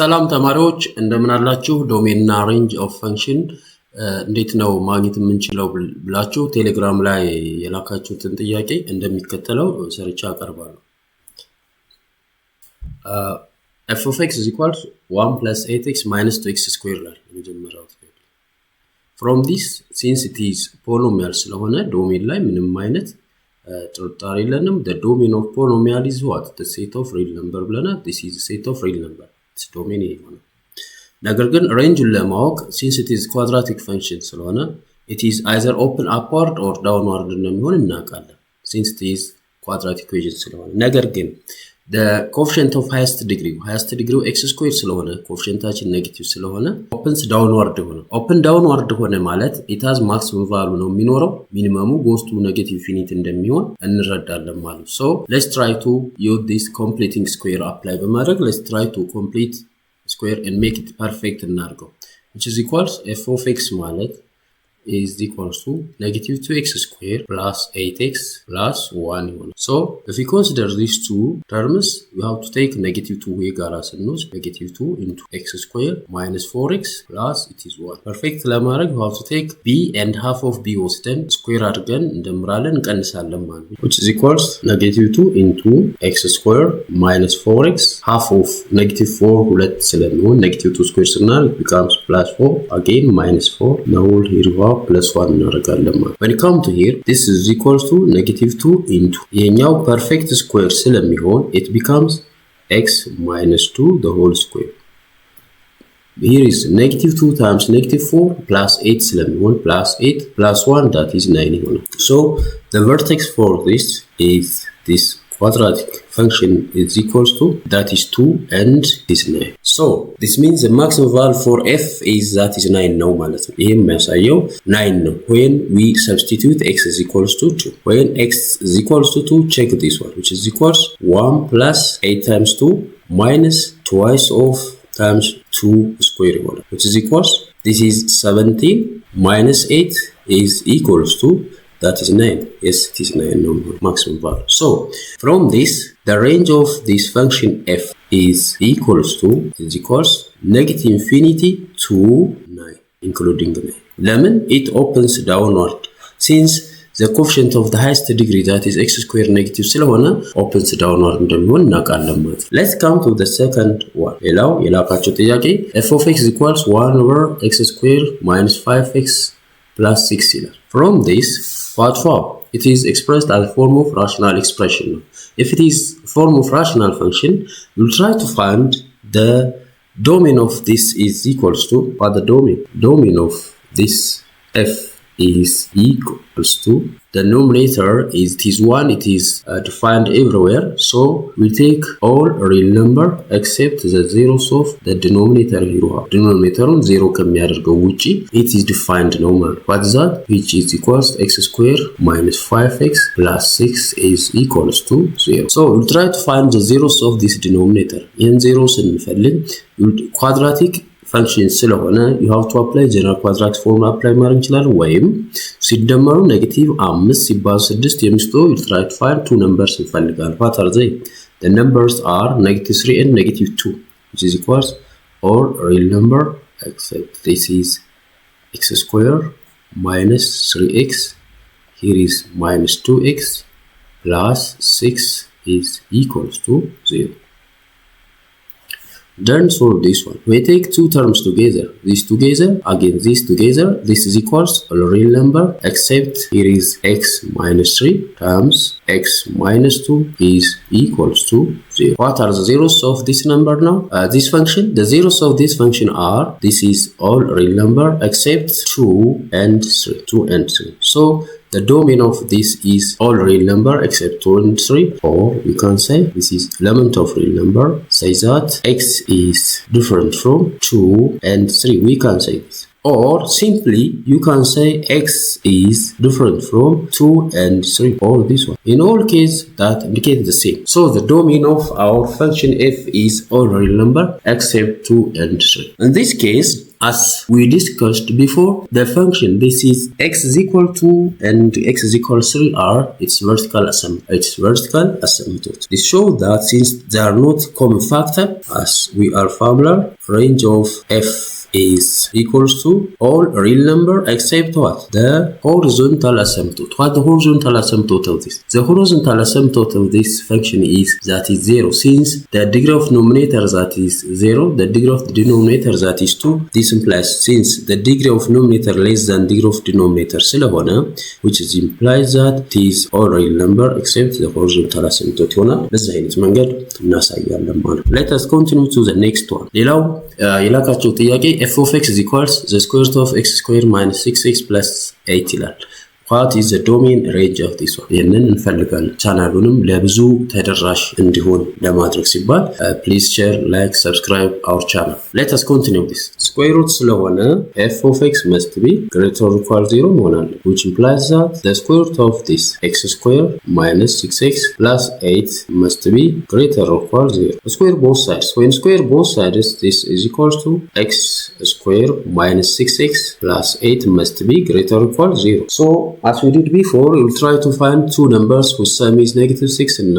ሰላም ተማሪዎች እንደምን አላችሁ? ዶሜን እና ሬንጅ ኦፍ ፈንክሽን እንዴት ነው ማግኘት የምንችለው ብላችሁ ቴሌግራም ላይ የላካችሁትን ጥያቄ እንደሚከተለው ሰርቻ አቀርባለሁ። f of x is equal to 1 plus 8x minus 2x squared ላይ መጀመሪያው from this since it is polynomial ስለሆነ ዶሜን ላይ ምንም አይነት ጥርጣሬ የለንም። the domain of polynomial is what? the set of real number ብለናል። this is the set of real number. domain ይሆናል። ነገር ግን ሬንጁን ለማወቅ since it is quadratic function ስለሆነ it is either open upward or downward እንደሚሆን እናውቃለን since it is quadratic equation ስለሆነ። ነገር ግን the coefficient of highest degree x squared ስለሆነ coefficientታችን ኔጌቲቭ ስለሆነ opens downward ሆነ open downward ሆነ ማለት it has maximum value ነው የሚኖረው ሚኒመሙ goes to negative infinity እንደሚሆን እንረዳለን ማለት so let's try to use this completing square apply በማድረግ let's try to complete square and make it perfect እናርገው which is equals f of x ማለት is equals to negative 2x squared plus 8x plus 1 ይሆናል so if we consider these two terms we have to take negative 2 የጋራ ስንወስድ negative 2 into x squared minus 4x plus it is 1 perfect ለማድረግ we have to take b and half of b ወስደን square አድርገን እንደምራለን እንቀንሳለን ማለት ነው which is equals negative 2 into x squared minus 4x half of negative 4 ሁለት ስለሚሆን negative 2 squared ስናደርግ becomes plus 4 again minus 4 now here plus 1 እናደርጋለን ማለት when it come to here this is equals to negative 2 into ይሄኛው perfect square ስለሚሆን it becomes x minus 2 the whole square here is negative 2 times negative 4 plus 8 ስለሚሆን plus 8 plus 1 that is 9 ይሆናል so the vertex for this is this quadratic function is equals to that is 2 and is 9 so this means the maximum value for f is that is 9 ነው ማለት ነው ይሄም የሚያሳየው 9 ነው when we substitute x is equals to 2 when x is equals to 2 check this one which is equals 1 plus 8 times 2 minus twice of times 2 square root which is equals this is 17 minus 8 is equals to that is 9 yes it is 9 no maximum value so from this the range of this function f is equals negative infinity to 9 including 9 lemon it opens downward since the coefficient of the highest degree that is x squared negative ስለሆነ opens downward እንደሚሆን እናውቃለን ማለት let's come to the second one ሌላው የላካቸው ጥያቄ f of x equals 1 over x squared minus 5x plus 6 ይላል from this what for it is expressed as a form of rational expression if it is form of rational function we'll try to find the domain of this is equals to what the domain of this f is equals to the numerator is it is 1 it is defined everywhere so we take all real number except the zeros of the denominator here denominator 0 ከሚያደርገው ውጪ it is defined normal what is that which is equals x squared minus 5x plus 6 is equals to 0 so we'll try to find the zeros of this denominator in zeros ስንፈልግ quadratic function ስለሆነ you have to apply general quadratic formula apply ማድረግ እንችላለን ወይም ሲደመሩ ኔጌቲቭ 5 ሲባዛ 6 የሚስጠው you try to find two numbers እንፈልጋለን what are they the numbers are negative 3 and negative 2 which is equals or real number except this is x squared minus 3x here is minus 2x plus 6 is equals to 0 then solve this one we take two terms together this together again this together this is equals a real number except here is x minus 3 times x minus 2 is equals to 0 what are the zeros of this number now this function the zeros of this function are this is all real number except 2 and 3 so the domain of this is all real number except 2 and 3 or you can say this is element of real number say that x is different from 2 and 3 we can say this Or simply you can say x is different from 2 and 3 or this one. In all cases that indicate the same. So the domain of our function f is all real number except 2 and 3. In this case, as we discussed before, the function this is x is equal to and x is equal to 3 are its vertical asymptote. This shows that since they are not common factor, as we are familiar, range of f is equals to all real number except what? The horizontal asymptote. What the horizontal asymptote of this? The horizontal asymptote of this function is that is 0. Since the degree of numerator that is 0, the degree of the denominator that is 2, this implies since the degree of numerator less than degree of denominator ስለሆነ, which is implies that it is all real number except the horizontal asymptote ይሆናል። በዚህ አይነት መንገድ እናሳያለን ማለት ነው። Let us continue to the next one. ሌላው የላካቸው ጥያቄ f of x is equals the square root of x squared minus 6x plus 8 ይላል። What is the domain range of this one? ይህንን እንፈልጋለን። ቻናሉንም ለብዙ ተደራሽ እንዲሆን ለማድረግ ሲባል please share, like, subscribe our channel. Let us continue this. Square root ስለሆነ f of x must be greater or equal 0 መሆን አለበት, which implies that the square root of this x squared minus 6x plus 8 must be greater or equal 0. Square both sides. When square both sides, this is equal to x squared minus 6x plus 8 must be greater or equal 0. So as we did before, we will try to find two numbers whose sum is negative 6 እና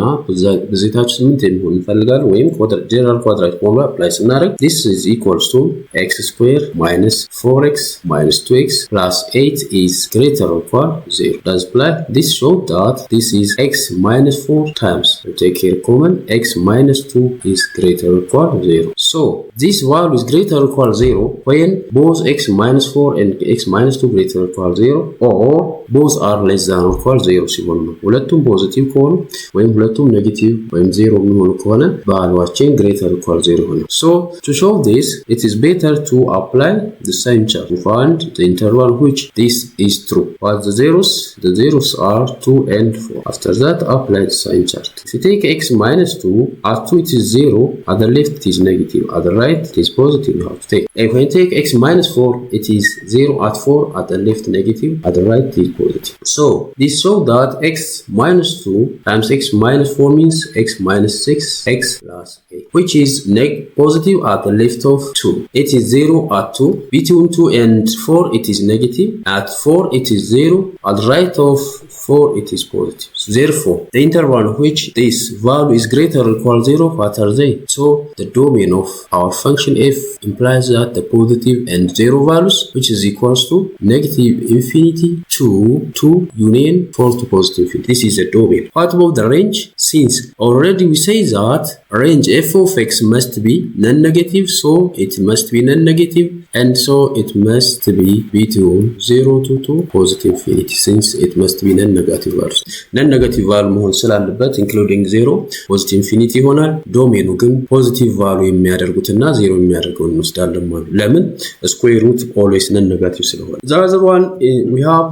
በዜታቸው 8 የሚሆን እንፈልጋለን ወይም general quadratic formula apply ስናደርግ this is equals to x squared minus 4x minus 2x plus 8 is greater or equal 0. Does apply? This shows that this is x minus 4 times, we take here common, x minus 2 is greater or equal 0. So this value is greater or equal 0 when both x minus 4 and x minus 2 greater or equal 0 or both are less than or equal 0 ሲሆኑ ነው። ሁለቱም ፖዚቲቭ ከሆኑ ወይም ሁለቱም ኔጌቲቭ ወይም 0 የሚሆኑ ከሆነ ቫልዩአችን greater or equal 0 ይሆናል። So to show this, it is better to apply the sign chart to find the interval which this is true. What the zeros? The zeros are 2 and 4. After that, apply the sign chart. If you take x minus 2, at 2 it is 0, at the left it is negative, at the right it is positive. You have to take. If I take x minus 4, it is 0 at 4, at the left negative, at the right it is positive. So this shows that x minus 2 times x minus 4 means x minus 6, x plus 8, which is positive at the left of 2. It is 0 at 2. Between 2 and 4 it is negative. At 4 it is 0. At the right of 4 it is positive. So therefore, the interval which this value is greater or equal 0, what are they? So the domain of our function f implies that the positive and 0 values, which is equals to negative infinity to union 4 to positive infinity. This is the domain. What about the range? Since already we say that range f of x must be non-negative, so it must be non-negative, and so it must be between 0 to positive infinity, since it must be non-negative values. Non-negative value መሆን ስላለበት including 0 positive infinity ይሆናል። ዶሜኑ ግን positive value የሚያደርጉትና 0 የሚያደርገውን እንወስዳለን ማለት ነው። ለምን? square root always non-negative ስለሆነ። The other one we have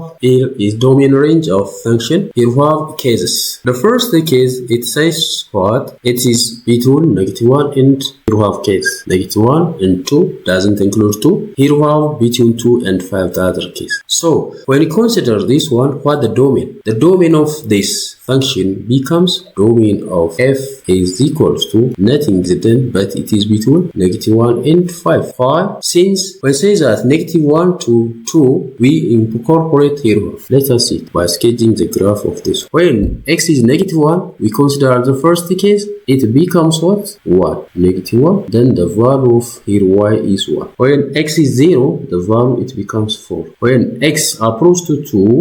is domain range of function. Here we have cases. The first case, it says what? It is between -1 and here we have case -1 and 2 doesn't include 2. Here we have between 2 and 5 the other case. So when you consider this one, what the domain? The domain of this function becomes domain of f is equals to nothing then but it is between -1 and 5. Why? Since when say that -1 to 2 we incorporate here. Let us see it by sketching the graph of this. When x is -1, we consider the first case, it becomes what? 1. -1, then the value of here y is 1. When x is 0, the value it becomes 4. When x approaches to 2,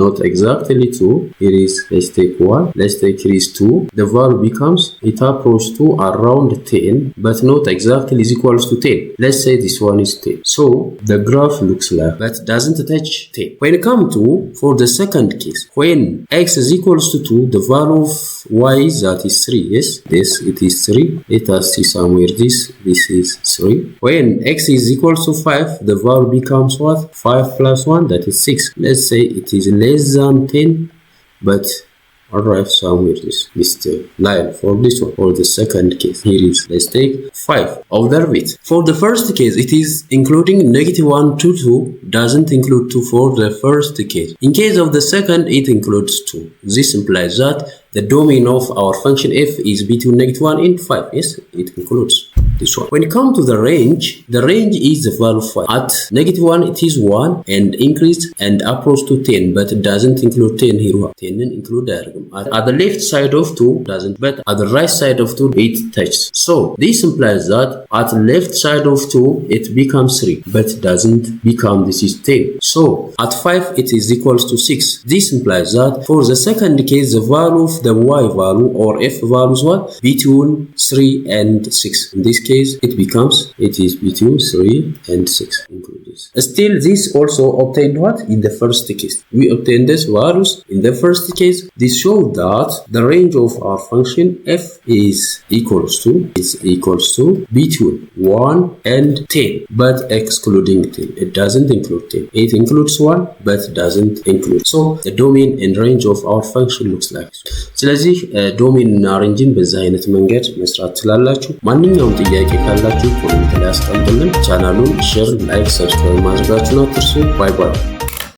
not exactly 2, here is, let's take 1, let's take here is 2, the value becomes, it approaches to around 10, but not exactly is equals to 10. Let's say this one is 10. So the graph looks like, but doesn't touch 10. When it comes to, for the second case, when x is equals to 2, the value of y that is 3, yes, this it is 3. Let us see somewhere this is 3. When x is equals to 5, the value becomes what? 5 plus 1, that is 6. Let's say it is less than 10, but arrive somewhere this line for this one. For the second case, here is, let's take 5. Observe it. For the first case, it is including -1 to 2, doesn't include 2 for the first case. In case of the second, it includes 2. This implies that the domain of our function f is between -1 and 5. Yes, it includes this one. When it comes to the range is the value of 5. At -1, it is 1 and increase and approach to 10, but it doesn't include 10 here. 10 include diagram. At the left side of 2 doesn't, but at the right side of 2 it touches. So this implies that at the left side of 2 it becomes 3, but doesn't become this is 10. So at 5 it is equals to 6. This implies that for the second case the value of the y value or f value is what? Between 3 and 6. In this case it is between 3 and 6. Include this. Still this also obtained what? In the first case. We obtained these values in the first case. This shows that the range of our function f is equals to between 1 and 10, but excluding 10. It doesn't include 10. It includes 1, but doesn't include. So the domain and range of our function looks like this. ስለዚህ ዶሜን እና ሬንጅን በዚህ አይነት መንገድ መስራት ትችላላችሁ። ማንኛውም ጥያቄ ካላችሁ ኮሜንት ላይ አስቀምጡልን። ቻናሉን ሼር፣ ላይክ፣ ሰብስክራይብ ማድረጋችሁን አትርሱ። ባይ ባይ።